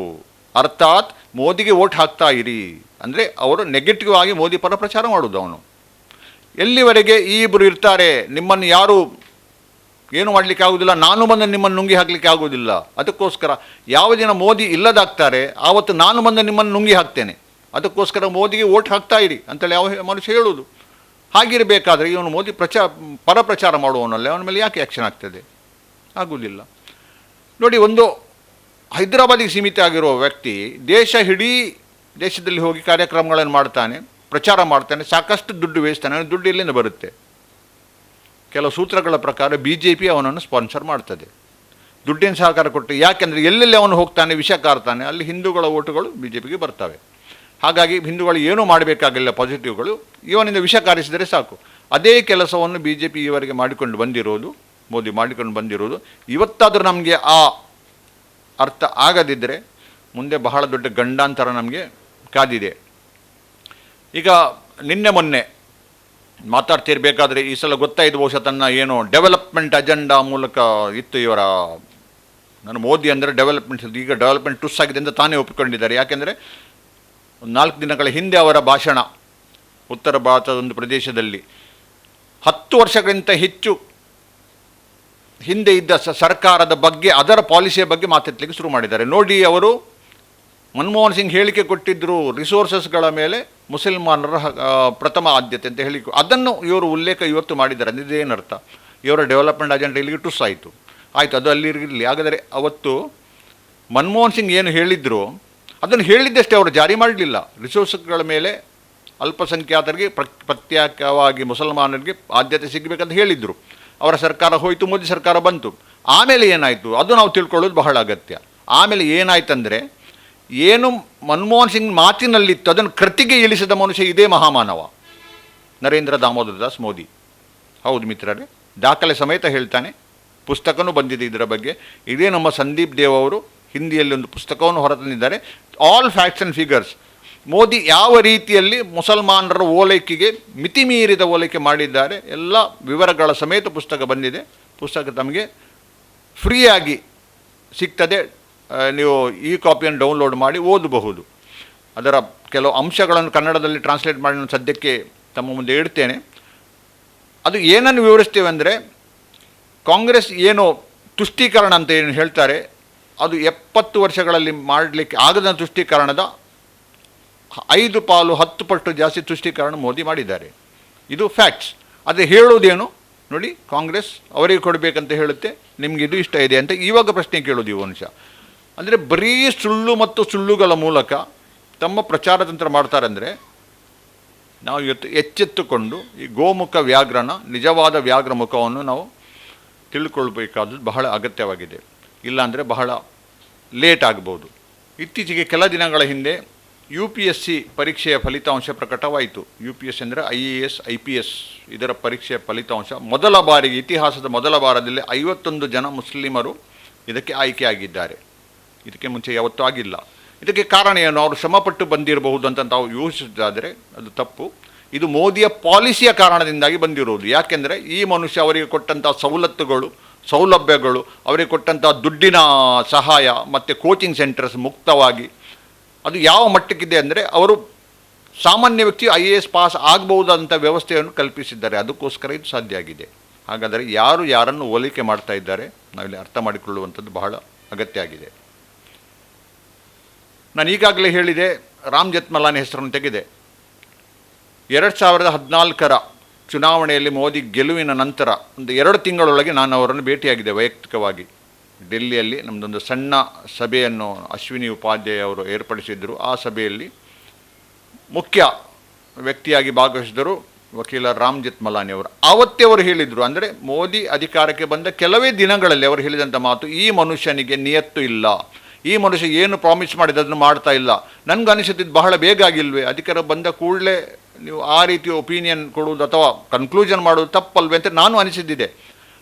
ಅರ್ಥಾತ್ ಮೋದಿಗೆ ವೋಟ್ ಹಾಕ್ತಾ ಇರಿ ಅಂದರೆ ಅವರು ನೆಗೆಟಿವ್ ಆಗಿ ಮೋದಿ ಪರ ಪ್ರಚಾರ ಮಾಡೋದು ಅವನು. ಎಲ್ಲಿವರೆಗೆ ಈ ಇಬ್ಬರು ಇರ್ತಾರೆ ನಿಮ್ಮನ್ನು ಯಾರು ಏನು ಮಾಡಲಿಕ್ಕೆ ಆಗೋದಿಲ್ಲ, ನಾನು ಬಂದು ನಿಮ್ಮನ್ನು ನುಂಗಿ ಹಾಕಲಿಕ್ಕೆ ಆಗೋದಿಲ್ಲ. ಅದಕ್ಕೋಸ್ಕರ ಯಾವ ದಿನ ಮೋದಿ ಇಲ್ಲದಾಗ್ತಾರೆ ಆವತ್ತು ನಾನು ಬಂದು ನಿಮ್ಮನ್ನು ನುಂಗಿ ಹಾಕ್ತೇನೆ, ಅದಕ್ಕೋಸ್ಕರ ಮೋದಿಗೆ ವೋಟ್ ಹಾಕ್ತಾ ಇರಿ ಅಂತೇಳಿ ಯಾವ ಮನುಷ್ಯ ಹೇಳೋದು. ಹಾಗಿರಬೇಕಾದ್ರೆ ಇವನು ಮೋದಿ ಪರ ಪ್ರಚಾರ ಮಾಡುವವನಲ್ಲೇ ಅವನ ಮೇಲೆ ಯಾಕೆ ಆ್ಯಕ್ಷನ್ ಆಗ್ತದೆ? ಆಗುವುದಿಲ್ಲ. ನೋಡಿ, ಒಂದು ಹೈದರಾಬಾದಿಗೆ ಸೀಮಿತ ಆಗಿರುವ ವ್ಯಕ್ತಿ ಇಡೀ ದೇಶದಲ್ಲಿ ಹೋಗಿ ಕಾರ್ಯಕ್ರಮಗಳನ್ನು ಮಾಡ್ತಾನೆ, ಪ್ರಚಾರ ಮಾಡ್ತಾನೆ, ಸಾಕಷ್ಟು ದುಡ್ಡು ವೇಸ್ತಾನೆ. ದುಡ್ಡು ಎಲ್ಲಿಂದ ಬರುತ್ತೆ? ಕೆಲವು ಸೂತ್ರಗಳ ಪ್ರಕಾರ BJP ಅವನನ್ನು ಸ್ಪಾನ್ಸರ್ ಮಾಡ್ತದೆ, ದುಡ್ಡಿನ ಸಹಕಾರ ಕೊಟ್ಟು. ಯಾಕೆಂದರೆ ಎಲ್ಲೆಲ್ಲಿ ಅವನು ಹೋಗ್ತಾನೆ ವಿಷ ಕಾರ್ತಾನೆ ಅಲ್ಲಿ ಹಿಂದೂಗಳ ಓಟುಗಳು BJPಗೆ ಬರ್ತವೆ. ಹಾಗಾಗಿ ಹಿಂದೂಗಳು ಏನೂ ಮಾಡಬೇಕಾಗಿಲ್ಲ, ಪಾಸಿಟಿವ್ಗಳು ಇವನಿಂದ ವಿಷ ಕಾರಿಸಿದರೆ ಸಾಕು. ಅದೇ ಕೆಲಸವನ್ನು BJP ಈವರೆಗೆ ಮಾಡಿಕೊಂಡು ಬಂದಿರೋದು, ಮೋದಿ ಮಾಡಿಕೊಂಡು ಬಂದಿರೋದು. ಇವತ್ತಾದರೂ ನಮಗೆ ಆ ಅರ್ಥ ಆಗದಿದ್ದರೆ ಮುಂದೆ ಬಹಳ ದೊಡ್ಡ ಗಂಡಾಂತರ ನಮಗೆ ಕಾದಿದೆ. ಈಗ ನಿನ್ನೆ ಮೊನ್ನೆ ಮಾತಾಡ್ತಿರ್ಬೇಕಾದ್ರೆ ಈ ಸಲ ಗೊತ್ತಾಯಿತು ಬಹುಶಃ ತನ್ನ ಏನು ಡೆವಲಪ್ಮೆಂಟ್ ಅಜೆಂಡಾ ಮೂಲಕ ಇತ್ತು ಇವರ, ನಾನು ಮೋದಿ ಅಂದರೆ ಡೆವಲಪ್ಮೆಂಟ್, ಈಗ ಡೆವಲಪ್ಮೆಂಟ್ ಟುಸ್ ಆಗಿದೆ ಅಂತ ತಾನೇ ಒಪ್ಪಿಕೊಂಡಿದ್ದಾರೆ. ಯಾಕೆಂದರೆ ಒಂದು 4 ದಿನಗಳ ಹಿಂದೆ ಅವರ ಭಾಷಣ ಉತ್ತರ ಭಾರತದ ಒಂದು ಪ್ರದೇಶದಲ್ಲಿ 10 ವರ್ಷಗಳಿಗಿಂತ ಹೆಚ್ಚು ಹಿಂದೆ ಇದ್ದ ಸರ್ಕಾರದ ಬಗ್ಗೆ, ಅದರ ಪಾಲಿಸಿಯ ಬಗ್ಗೆ ಮಾತಾಡಲಿಕ್ಕೆ ಶುರು ಮಾಡಿದ್ದಾರೆ. ನೋಡಿ, ಅವರು ಮನಮೋಹನ್ ಸಿಂಗ್ ಹೇಳಿಕೆ ಕೊಟ್ಟಿದ್ದರು ರಿಸೋರ್ಸಸ್ಗಳ ಮೇಲೆ ಮುಸಲ್ಮಾನರ ಪ್ರಥಮ ಆದ್ಯತೆ ಅಂತ ಹೇಳಿ, ಅದನ್ನು ಇವರು ಉಲ್ಲೇಖ ಇವತ್ತು ಮಾಡಿದ್ದಾರೆ. ಇದೇನರ್ಥ? ಇವರ ಡೆವಲಪ್ಮೆಂಟ್ ಅಜೆಂಡಾ ಇಲ್ಲಿಗೆ ಟುಸ್ ಆಯಿತು. ಅದು ಅಲ್ಲಿ ಇರಲಿ. ಹಾಗಾದರೆ ಅವತ್ತು ಮನಮೋಹನ್ ಸಿಂಗ್ ಏನು ಹೇಳಿದ್ರು ಅದನ್ನು ಹೇಳಿದ್ದಷ್ಟೇ, ಅವರು ಜಾರಿ ಮಾಡಲಿಲ್ಲ. ರಿಸೋರ್ಸ್ಗಳ ಮೇಲೆ ಅಲ್ಪಸಂಖ್ಯಾತರಿಗೆ ಪ್ರತ್ಯೇಕವಾಗಿ ಮುಸಲ್ಮಾನರಿಗೆ ಆದ್ಯತೆ ಸಿಗಬೇಕಂತ ಹೇಳಿದರು. ಅವರ ಸರ್ಕಾರ ಹೋಯಿತು, ಮೋದಿ ಸರ್ಕಾರ ಬಂತು. ಆಮೇಲೆ ಏನಾಯಿತು ಅದು ನಾವು ತಿಳ್ಕೊಳ್ಳೋದು ಬಹಳ ಅಗತ್ಯ. ಆಮೇಲೆ ಏನಾಯ್ತಂದರೆ, ಏನು ಮನಮೋಹನ್ ಸಿಂಗ್ ಮಾತಿನಲ್ಲಿತ್ತು ಅದನ್ನು ಕೃತಿಗೆ ಇಳಿಸಿದ ಮನುಷ್ಯ ಇದೇ ಮಹಾಮಾನವ ನರೇಂದ್ರ ದಾಮೋದರ ದಾಸ್ ಮೋದಿ. ಹೌದು ಮಿತ್ರರೇ, ದಾಖಲೆ ಸಮೇತ ಹೇಳ್ತಾನೆ, ಪುಸ್ತಕನೂ ಬಂದಿದೆ ಇದರ ಬಗ್ಗೆ. ಇದೇ ನಮ್ಮ ಸಂದೀಪ್ ದೇವ್ ಅವರು ಹಿಂದಿಯಲ್ಲಿ ಒಂದು ಪುಸ್ತಕವನ್ನು ಹೊರತಂದಿದ್ದಾರೆ, all facts and figures. Modi ಯಾವ ರೀತಿಯಲ್ಲಿ ಮುಸಲ್ಮಾನರ ಓಲೈಕೆಗೆ ಮಿತಿಮೀರಿದ ಓಲೈಕೆ ಮಾಡಿದ್ದಾರೆ ಎಲ್ಲ ವಿವರಗಳ ಸಮೇತ ಪುಸ್ತಕ ಬಂದಿದೆ. ಪುಸ್ತಕ ತಮಗೆ ಫ್ರೀಯಾಗಿ ಸಿಗ್ತದೆ, ನೀವು ಈ ಕಾಪಿಯನ್ನು ಡೌನ್ಲೋಡ್ ಮಾಡಿ ಓದಬಹುದು. ಅದರ ಕೆಲವು ಅಂಶಗಳನ್ನು ಕನ್ನಡದಲ್ಲಿ ಟ್ರಾನ್ಸ್ಲೇಟ್ ಮಾಡಿ ನಾನು ಸದ್ಯಕ್ಕೆ ತಮ್ಮ ಮುಂದೆ ಇಡ್ತೇನೆ. ಅದು ಏನನ್ನು ವಿವರಿಸ್ತೇವೆ ಅಂದರೆ, ಕಾಂಗ್ರೆಸ್ ಏನು ತುಷ್ಟೀಕರಣ ಅಂತ ಏನು ಹೇಳ್ತಾರೆ, ಅದು 70 ವರ್ಷಗಳಲ್ಲಿ ಮಾಡಲಿಕ್ಕೆ ಆಗದ ತುಷ್ಟೀಕರಣದ 5 ಪಾಲು 10 ಪಟ್ಟು ಜಾಸ್ತಿ ತುಷ್ಟೀಕರಣ ಮೋದಿ ಮಾಡಿದ್ದಾರೆ. ಇದು ಫ್ಯಾಕ್ಟ್ಸ್. ಅದು ಹೇಳುವುದೇನು ನೋಡಿ, ಕಾಂಗ್ರೆಸ್ ಅವರಿಗೆ ಕೊಡಬೇಕಂತ ಹೇಳುತ್ತೆ, ನಿಮಗೆ ಇದು ಇಷ್ಟ ಇದೆ ಅಂತ ಇವಾಗ ಪ್ರಶ್ನೆ ಕೇಳೋದು ಈ ಅಂಶ. ಅಂದರೆ ಬರೀ ಸುಳ್ಳು ಮತ್ತು ಸುಳ್ಳುಗಳ ಮೂಲಕ ತಮ್ಮ ಪ್ರಚಾರ ತಂತ್ರ ಮಾಡ್ತಾರೆ. ಅಂದರೆ ನಾವು ಇವತ್ತು ಎಚ್ಚೆತ್ತುಕೊಂಡು ಈ ಗೋಮುಖ ವ್ಯಾಘ್ರನ ನಿಜವಾದ ವ್ಯಾಘ್ರ ಮುಖವನ್ನು ನಾವು ತಿಳ್ಕೊಳ್ಬೇಕಾದದ್ದು ಬಹಳ ಅಗತ್ಯವಾಗಿದೆ. ಇಲ್ಲಾಂದರೆ ಬಹಳ ಲೇಟ್ ಆಗ್ಬೋದು. ಇತ್ತೀಚೆಗೆ ಕೆಲ ದಿನಗಳ ಹಿಂದೆ UPSC ಪರೀಕ್ಷೆಯ ಫಲಿತಾಂಶ ಪ್ರಕಟವಾಯಿತು. UPSC ಅಂದರೆ IAS IPS ಇದರ ಪರೀಕ್ಷೆಯ ಫಲಿತಾಂಶ ಮೊದಲ ಬಾರಿಗೆ, ಇತಿಹಾಸದ ಮೊದಲ ಬಾರದಲ್ಲಿ 51 ಜನ ಮುಸ್ಲಿಮರು ಇದಕ್ಕೆ ಆಯ್ಕೆಯಾಗಿದ್ದಾರೆ. ಇದಕ್ಕೆ ಮುಂಚೆ ಯಾವತ್ತೂ ಆಗಿಲ್ಲ. ಇದಕ್ಕೆ ಕಾರಣ ಏನು? ಅವರು ಶ್ರಮಪಟ್ಟು ಬಂದಿರಬಹುದು ಅಂತ ತಾವು ಯೋಚಿಸಿದಾದರೆ ಅದು ತಪ್ಪು. ಇದು ಮೋದಿಯ ಪಾಲಿಸಿಯ ಕಾರಣದಿಂದಾಗಿ ಬಂದಿರುವುದು. ಯಾಕೆಂದರೆ ಈ ಮನುಷ್ಯ ಅವರಿಗೆ ಕೊಟ್ಟಂಥ ಸವಲತ್ತುಗಳು, ಸೌಲಭ್ಯಗಳು, ಅವರಿಗೆ ಕೊಟ್ಟಂಥ ದುಡ್ಡಿನ ಸಹಾಯ ಮತ್ತು ಕೋಚಿಂಗ್ ಸೆಂಟರ್ಸ್ ಮುಕ್ತವಾಗಿ ಅದು ಯಾವ ಮಟ್ಟಕ್ಕಿದೆ ಅಂದರೆ, ಅವರು ಸಾಮಾನ್ಯ ವ್ಯಕ್ತಿ IAS ಪಾಸ್ ಆಗಬಹುದಂಥ ವ್ಯವಸ್ಥೆಯನ್ನು ಕಲ್ಪಿಸಿದ್ದಾರೆ. ಅದಕ್ಕೋಸ್ಕರ ಇದು ಸಾಧ್ಯ ಆಗಿದೆ. ಹಾಗಾದರೆ ಯಾರು ಯಾರನ್ನು ಹೋಲಿಕೆ ಮಾಡ್ತಾ ಇದ್ದಾರೆ ನಾವಿಲ್ಲಿ ಅರ್ಥ ಮಾಡಿಕೊಳ್ಳುವಂಥದ್ದು ಬಹಳ ಅಗತ್ಯ ಆಗಿದೆ. ನಾನು ಈಗಾಗಲೇ ಹೇಳಿದೆ, ರಾಮ್ ಜೇಠ್ಮಲಾನಿ ಹೆಸರನ್ನು ತೆಗೆದೆ. 2014 ಚುನಾವಣೆಯಲ್ಲಿ ಮೋದಿ ಗೆಲುವಿನ ನಂತರ ಒಂದು 2 ತಿಂಗಳೊಳಗೆ ನಾನು ಅವರನ್ನು ಭೇಟಿಯಾಗಿದೆ ವೈಯಕ್ತಿಕವಾಗಿ. ಡೆಲ್ಲಿಯಲ್ಲಿ ನಮ್ಮದೊಂದು ಸಣ್ಣ ಸಭೆಯನ್ನು ಅಶ್ವಿನಿ ಉಪಾಧ್ಯಾಯ ಅವರು ಏರ್ಪಡಿಸಿದ್ದರು. ಆ ಸಭೆಯಲ್ಲಿ ಮುಖ್ಯ ವ್ಯಕ್ತಿಯಾಗಿ ಭಾಗವಹಿಸಿದರು ವಕೀಲ ರಾಮ್ ಜೇಠ್ಮಲಾನಿ ಅವರು. ಆವತ್ತೇ ಅವರು ಹೇಳಿದರು, ಅಂದರೆ ಮೋದಿ ಅಧಿಕಾರಕ್ಕೆ ಬಂದ ಕೆಲವೇ ದಿನಗಳಲ್ಲಿ ಅವರು ಹೇಳಿದಂಥ ಮಾತು, ಈ ಮನುಷ್ಯನಿಗೆ ನಿಯತ್ತು ಇಲ್ಲ, ಈ ಮನುಷ್ಯ ಏನು ಪ್ರಾಮಿಸ್ ಮಾಡಿದ ಅದನ್ನು ಮಾಡ್ತಾ ಇಲ್ಲ. ನನಗೆ ಅನಿಸುತ್ತಿದ್ದು ಬಹಳ ಬೇಗ ಆಗಿಲ್ವೇ, ಅಧಿಕಾರ ಬಂದ ಕೂಡಲೇ ನೀವು ಆ ರೀತಿ ಒಪಿನಿಯನ್ ಕೊಡುವುದು ಅಥವಾ ಕನ್ಕ್ಲೂಷನ್ ಮಾಡೋದು ತಪ್ಪಲ್ವೇ ಅಂತ ನಾನು ಅನಿಸಿದ್ದಿದೆ.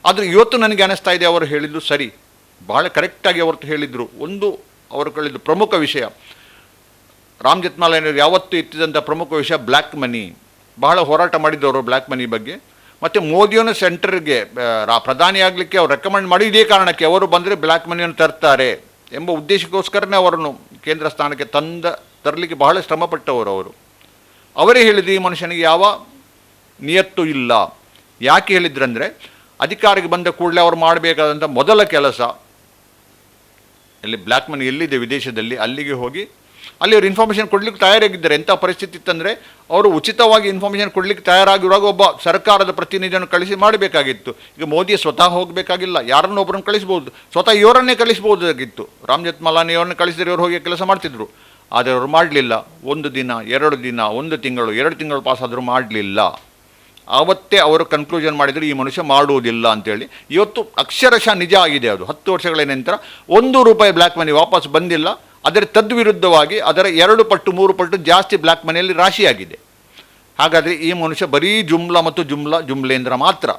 ಆದರೆ ಇವತ್ತು ನನಗೆ ಅನಿಸ್ತಾ ಇದೆ ಅವರು ಹೇಳಿದ್ದು ಸರಿ, ಬಹಳ ಕರೆಕ್ಟಾಗಿ ಅವರು ಹೇಳಿದರು. ಒಂದು ಅವರು ಹೇಳಿದ್ದು ಪ್ರಮುಖ ವಿಷಯ, ರಾಮ್ ಜೇಠ್ಮಲಾನಿಯವರು ಯಾವತ್ತೂ ಎತ್ತಿದಂಥ ಪ್ರಮುಖ ವಿಷಯ ಬ್ಲ್ಯಾಕ್ ಮನಿ. ಬಹಳ ಹೋರಾಟ ಮಾಡಿದ್ದವರು ಬ್ಲ್ಯಾಕ್ ಮನಿ ಬಗ್ಗೆ. ಮತ್ತು ಮೋದಿಯನ್ನು ಸೆಂಟರ್ಗೆ ಪ್ರಧಾನಿ ಆಗಲಿಕ್ಕೆ ಅವ್ರು ರೆಕಮೆಂಡ್ ಮಾಡಿ ಇದೇ ಕಾರಣಕ್ಕೆ, ಅವರು ಬಂದರೆ ಬ್ಲ್ಯಾಕ್ ಮನಿಯನ್ನು ತರ್ತಾರೆ ಎಂಬ ಉದ್ದೇಶಕ್ಕೋಸ್ಕರನೇ ಅವರನ್ನು ಕೇಂದ್ರ ಸ್ಥಾನಕ್ಕೆ ತರಲಿಕ್ಕೆ ಬಹಳ ಶ್ರಮಪಟ್ಟವರು ಅವರು. ಅವರೇ ಹೇಳಿದ್ದು ಈ ಮನುಷ್ಯನಿಗೆ ಯಾವ ನಿಯತ್ತು ಇಲ್ಲ. ಯಾಕೆ ಹೇಳಿದ್ರಂದರೆ, ಅಧಿಕಾರಕ್ಕೆ ಬಂದ ಕೂಡಲೇ ಅವರು ಮಾಡಬೇಕಾದಂಥ ಮೊದಲ ಕೆಲಸ, ಇಲ್ಲಿ ಬ್ಲ್ಯಾಕ್ ಮನಿ ಎಲ್ಲಿದೆ ವಿದೇಶದಲ್ಲಿ ಅಲ್ಲಿಗೆ ಹೋಗಿ ಅಲ್ಲಿ ಅವರು ಇನ್ಫಾರ್ಮೇಷನ್ ಕೊಡಲಿಕ್ಕೆ ತಯಾರಾಗಿದ್ದಾರೆ. ಎಂಥ ಪರಿಸ್ಥಿತಿ ಇತ್ತಂದರೆ, ಅವರು ಉಚಿತವಾಗಿ ಇನ್ಫಾರ್ಮೇಷನ್ ಕೊಡಲಿಕ್ಕೆ ತಯಾರಾಗಿರುವಾಗ ಒಬ್ಬ ಸರ್ಕಾರದ ಪ್ರತಿನಿಧಿಯನ್ನು ಕಳಿಸಿ ಮಾಡಬೇಕಾಗಿತ್ತು. ಈಗ ಮೋದಿ ಸ್ವತಃ ಹೋಗಬೇಕಾಗಿಲ್ಲ, ಯಾರನ್ನೋ ಒಬ್ಬರನ್ನು ಕಳಿಸ್ಬೋದು, ಸ್ವತಃ ಇವರನ್ನೇ ಕಳಿಸ್ಬೋದಾಗಿತ್ತು. ರಾಮ್ ಜೇಠ್ಮಲಾನಿ ಅವರನ್ನು ಕಳಿಸಿದರೆ ಇವರು ಹೋಗಿ ಕೆಲಸ ಮಾಡ್ತಿದ್ರು. ಆದರೆ ಅವರು ಮಾಡಲಿಲ್ಲ. 1 ದಿನ 2 ದಿನ 1 ತಿಂಗಳು 2 ತಿಂಗಳು ಪಾಸ್ ಆದರೂ ಮಾಡಲಿಲ್ಲ. ಆವತ್ತೇ ಅವರು ಕನ್ಕ್ಲೂಷನ್ ಮಾಡಿದರು ಈ ಮನುಷ್ಯ ಮಾಡುವುದಿಲ್ಲ ಅಂತೇಳಿ. ಇವತ್ತು ಅಕ್ಷರಶಃ ನಿಜ ಆಗಿದೆ. ಅದು 10 ವರ್ಷಗಳ ನಂತರ ₹1 ಬ್ಲ್ಯಾಕ್ ಮನಿ ವಾಪಸ್ ಬಂದಿಲ್ಲ. ಅದರ ತದ್ವಿರುದ್ಧವಾಗಿ ಅದರ 2 ಪಟ್ಟು 3 ಪಟ್ಟು ಜಾಸ್ತಿ ಬ್ಲ್ಯಾಕ್ ಮನಿಯಲ್ಲಿ ರಾಶಿಯಾಗಿದೆ. ಹಾಗಾದರೆ ಈ ಮನುಷ್ಯ ಬರೀ ಜುಮ್ಲಾ ಮತ್ತು ಜುಮ್ಲೇಂದ್ರ ಮಾತ್ರ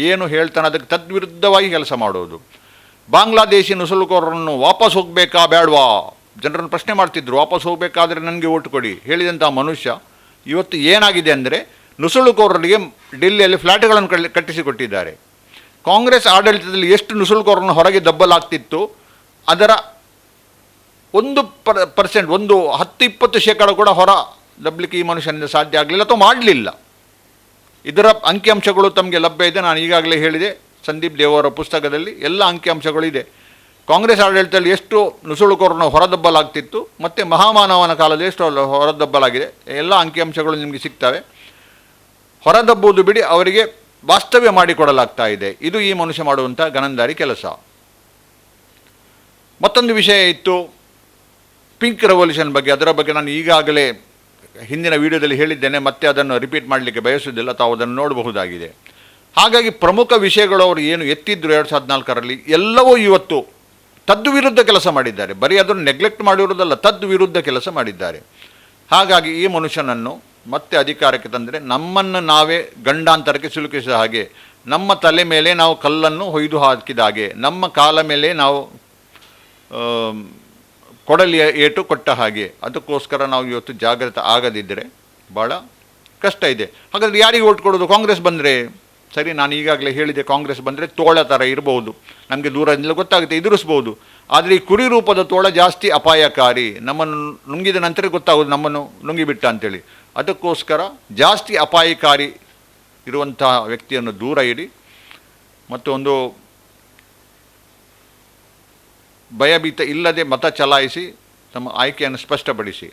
ಏನು ಹೇಳ್ತಾನೆ ಅದಕ್ಕೆ ತದ್ವಿರುದ್ಧವಾಗಿ ಕೆಲಸ ಮಾಡೋದು. ಬಾಂಗ್ಲಾದೇಶಿ ನುಸುಳುಕೋರರನ್ನು ವಾಪಸ್ ಹೋಗಬೇಕಾ ಬೇಡವಾ, ಜನರನ್ನು ಪ್ರಶ್ನೆ ಮಾಡ್ತಿದ್ರು. ವಾಪಸ್ ಹೋಗಬೇಕಾದ್ರೆ ನನಗೆ ಓಟು ಕೊಡಿ ಹೇಳಿದಂಥ ಮನುಷ್ಯ ಇವತ್ತು ಏನಾಗಿದೆ ಅಂದರೆ ನುಸುಳುಕೋರರಿಗೆ ಡೆಲ್ಲಿಯಲ್ಲಿ ಫ್ಲ್ಯಾಟ್ಗಳನ್ನು ಕಟ್ಟಿಸಿಕೊಟ್ಟಿದ್ದಾರೆ. ಕಾಂಗ್ರೆಸ್ ಆಡಳಿತದಲ್ಲಿ ಎಷ್ಟು ನುಸುಳುಕೋರನ್ನು ಹೊರಗೆ ದಬ್ಬಲಾಗ್ತಿತ್ತು ಅದರ 1% ಒಂದು 10-20% ಕೂಡ ಹೊರ ದಬ್ಬಲಿಕ್ಕೆ ಈ ಮನುಷ್ಯನಿಂದ ಸಾಧ್ಯ ಆಗಲಿಲ್ಲ ಅಥವಾ ಮಾಡಲಿಲ್ಲ. ಇದರ ಅಂಕಿಅಂಶಗಳು ತಮಗೆ ಲಭ್ಯ ಇದೆ. ನಾನು ಈಗಾಗಲೇ ಹೇಳಿದೆ, ಸಂದೀಪ್ ದೇವ್ ಅವರ ಪುಸ್ತಕದಲ್ಲಿ ಎಲ್ಲ ಅಂಕಿಅಂಶಗಳು ಇದೆ. ಕಾಂಗ್ರೆಸ್ ಆಡಳಿತದಲ್ಲಿ ಎಷ್ಟು ನುಸುಳುಕೋರನ್ನು ಹೊರದಬ್ಬಲಾಗ್ತಿತ್ತು ಮತ್ತು ಮಹಾಮಾನವನ ಕಾಲದಲ್ಲಿ ಎಷ್ಟು ಹೊರದಬ್ಬಲಾಗಿದೆ ಎಲ್ಲ ಅಂಕಿಅಂಶಗಳು ನಿಮಗೆ ಸಿಗ್ತವೆ. ಹೊರದಬ್ಬುವುದು ಬಿಡಿ, ಅವರಿಗೆ ವಾಸ್ತವ್ಯ ಮಾಡಿಕೊಡಲಾಗ್ತಾ ಇದೆ. ಇದು ಈ ಮನುಷ್ಯ ಮಾಡುವಂಥ ಗನಂದಾರಿ ಕೆಲಸ. ಮತ್ತೊಂದು ವಿಷಯ ಇತ್ತು ಪಿಂಕ್ ರೆವಲ್ಯೂಷನ್ ಬಗ್ಗೆ. ಅದರ ಬಗ್ಗೆ ನಾನು ಈಗಾಗಲೇ ಹಿಂದಿನ ವಿಡಿಯೋದಲ್ಲಿ ಹೇಳಿದ್ದೇನೆ, ಮತ್ತೆ ಅದನ್ನು ರಿಪೀಟ್ ಮಾಡಲಿಕ್ಕೆ ಬಯಸುವುದಿಲ್ಲ, ತಾವು ಅದನ್ನು ನೋಡಬಹುದಾಗಿದೆ. ಹಾಗಾಗಿ ಪ್ರಮುಖ ವಿಷಯಗಳು ಅವರು ಏನು ಎತ್ತಿದ್ರು 2014ರಲ್ಲಿ ಎಲ್ಲವೂ ಇವತ್ತು ತದ್ವಿರುದ್ಧ ಕೆಲಸ ಮಾಡಿದ್ದಾರೆ. ಬರೀ ಅದನ್ನು ನೆಗ್ಲೆಕ್ಟ್ ಮಾಡಿರುವುದಲ್ಲ, ತದ್ವಿರುದ್ಧ ಕೆಲಸ ಮಾಡಿದ್ದಾರೆ. ಹಾಗಾಗಿ ಈ ಮನುಷ್ಯನನ್ನು ಮತ್ತೆ ಅಧಿಕಾರಕ್ಕೆ ತಂದರೆ ನಮ್ಮನ್ನು ನಾವೇ ಗಂಡಾಂತರಕ್ಕೆ ಸಿಲುಕಿಸಿದ ಹಾಗೆ, ನಮ್ಮ ತಲೆ ಮೇಲೆ ನಾವು ಕಲ್ಲನ್ನು ಹೊಯ್ದು ಹಾಕಿದ ಹಾಗೆ, ನಮ್ಮ ಕಾಲ ಮೇಲೆ ನಾವು ಕೊಡಲಿಯ ಏಟು ಕೊಟ್ಟ ಹಾಗೆ. ಅದಕ್ಕೋಸ್ಕರ ನಾವು ಇವತ್ತು ಜಾಗೃತ ಆಗದಿದ್ದರೆ ಭಾಳ ಕಷ್ಟ ಇದೆ. ಹಾಗಾದರೆ ಯಾರಿಗೆ ಓಟ್ ಕೊಡೋದು? ಕಾಂಗ್ರೆಸ್ ಬಂದರೆ ಸರಿ, ನಾನು ಈಗಾಗಲೇ ಹೇಳಿದೆ, ಕಾಂಗ್ರೆಸ್ ಬಂದರೆ ತೋಳ ಥರ ಇರಬಹುದು, ನಮಗೆ ದೂರದಿಂದ ಗೊತ್ತಾಗುತ್ತೆ, ಎದುರಿಸ್ಬೋದು. ಆದರೆ ಈ ಕುರಿ ರೂಪದ ತೋಳ ಜಾಸ್ತಿ ಅಪಾಯಕಾರಿ. ನಮ್ಮನ್ನು ನುಂಗಿದ ನಂತರ ಗೊತ್ತಾಗೋದು ನಮ್ಮನ್ನು ನುಂಗಿಬಿಟ್ಟ ಅಂತೇಳಿ. ಅದಕ್ಕೋಸ್ಕರ ಜಾಸ್ತಿ ಅಪಾಯಕಾರಿ ಇರುವಂತಹ ವ್ಯಕ್ತಿಯನ್ನು ದೂರ ಇಡಿ ಮತ್ತು ಒಂದು ಭಯಭೀತ ಇಲ್ಲದೆ ಮತ ಚಲಾಯಿಸಿ ತಮ್ಮ ಆಯ್ಕೆಯನ್ನು ಸ್ಪಷ್ಟಪಡಿಸಿ.